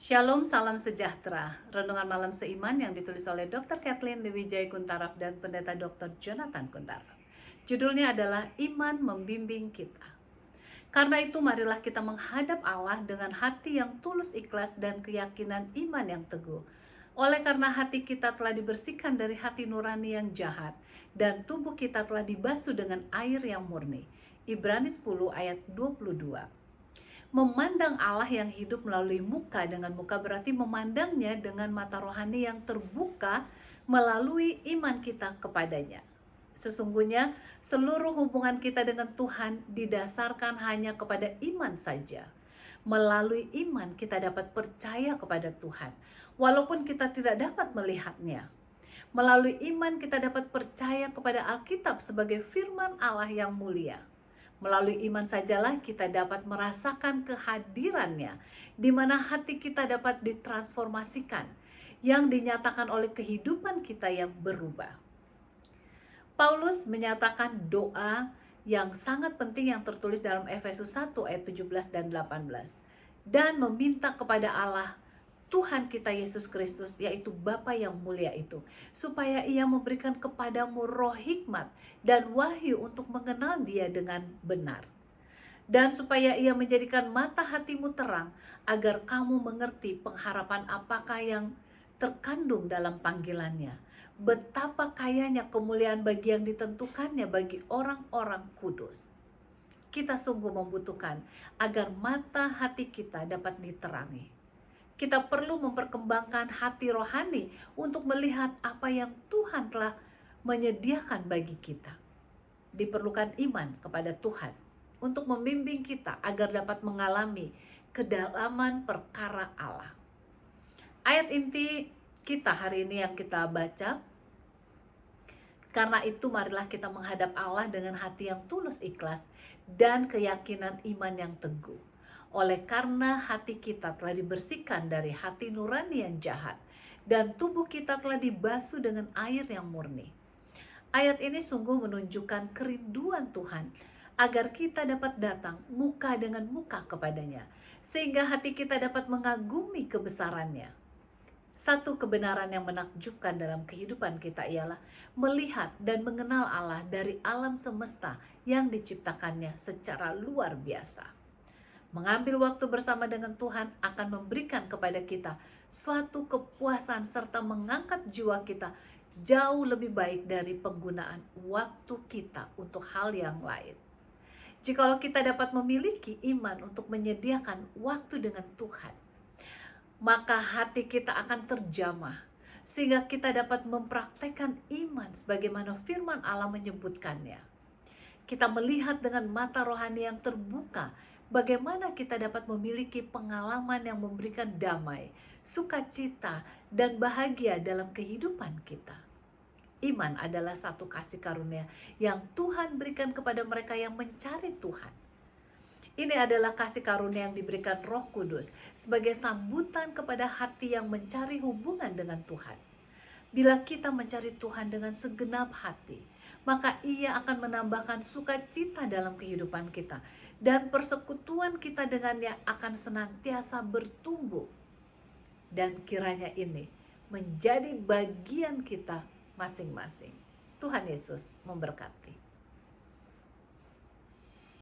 Shalom, salam sejahtera. Renungan malam seiman yang ditulis oleh Dr. Kathleen Dewijaya Kuntaraf dan Pendeta Dr. Jonathan Kuntaraf. Judulnya adalah Iman Membimbing Kita. Karena itu marilah kita menghadap Allah dengan hati yang tulus ikhlas dan keyakinan iman yang teguh. Oleh karena hati kita telah dibersihkan dari hati nurani yang jahat dan tubuh kita telah dibasuh dengan air yang murni. Ibrani 10 ayat 22. Memandang Allah yang hidup melalui muka dengan muka berarti memandangnya dengan mata rohani yang terbuka melalui iman kita kepadanya. Sesungguhnya seluruh hubungan kita dengan Tuhan didasarkan hanya kepada iman saja. Melalui iman kita dapat percaya kepada Tuhan, walaupun kita tidak dapat melihatnya. Melalui iman kita dapat percaya kepada Alkitab sebagai firman Allah yang mulia. Melalui iman sajalah kita dapat merasakan kehadirannya, di mana hati kita dapat ditransformasikan, yang dinyatakan oleh kehidupan kita yang berubah. Paulus menyatakan doa yang sangat penting yang tertulis dalam Efesus 1 ayat 17 dan 18. Dan meminta kepada Allah Tuhan kita Yesus Kristus, yaitu Bapa yang mulia itu, supaya ia memberikan kepadamu roh hikmat dan wahyu untuk mengenal dia dengan benar. Dan supaya ia menjadikan mata hatimu terang, agar kamu mengerti pengharapan apakah yang terkandung dalam panggilannya. Betapa kayanya kemuliaan bagi yang ditentukannya bagi orang-orang kudus. Kita sungguh membutuhkan agar mata hati kita dapat diterangi. Kita perlu memperkembangkan hati rohani untuk melihat apa yang Tuhan telah menyediakan bagi kita. Diperlukan iman kepada Tuhan untuk membimbing kita agar dapat mengalami kedalaman perkara Allah. Ayat inti kita hari ini yang kita baca, karena itu marilah kita menghadap Allah dengan hati yang tulus ikhlas dan keyakinan iman yang teguh. Oleh karena hati kita telah dibersihkan dari hati nurani yang jahat dan tubuh kita telah dibasuh dengan air yang murni. Ayat ini sungguh menunjukkan kerinduan Tuhan agar kita dapat datang muka dengan muka kepadanya, sehingga hati kita dapat mengagumi kebesarannya. Satu kebenaran yang menakjubkan dalam kehidupan kita ialah melihat dan mengenal Allah dari alam semesta yang diciptakannya secara luar biasa. Mengambil waktu bersama dengan Tuhan akan memberikan kepada kita suatu kepuasan serta mengangkat jiwa kita jauh lebih baik dari penggunaan waktu kita untuk hal yang lain. Jikalau kita dapat memiliki iman untuk menyediakan waktu dengan Tuhan, maka hati kita akan terjamah sehingga kita dapat mempraktekkan iman sebagaimana firman Allah menyebutkannya. Kita melihat dengan mata rohani yang terbuka bagaimana kita dapat memiliki pengalaman yang memberikan damai, sukacita, dan bahagia dalam kehidupan kita. Iman adalah satu kasih karunia yang Tuhan berikan kepada mereka yang mencari Tuhan. Ini adalah kasih karunia yang diberikan Roh Kudus sebagai sambutan kepada hati yang mencari hubungan dengan Tuhan. Bila kita mencari Tuhan dengan segenap hati, maka Ia akan menambahkan sukacita dalam kehidupan kita, dan persekutuan kita dengannya akan senantiasa bertumbuh. Dan kiranya ini menjadi bagian kita masing-masing. Tuhan Yesus memberkati.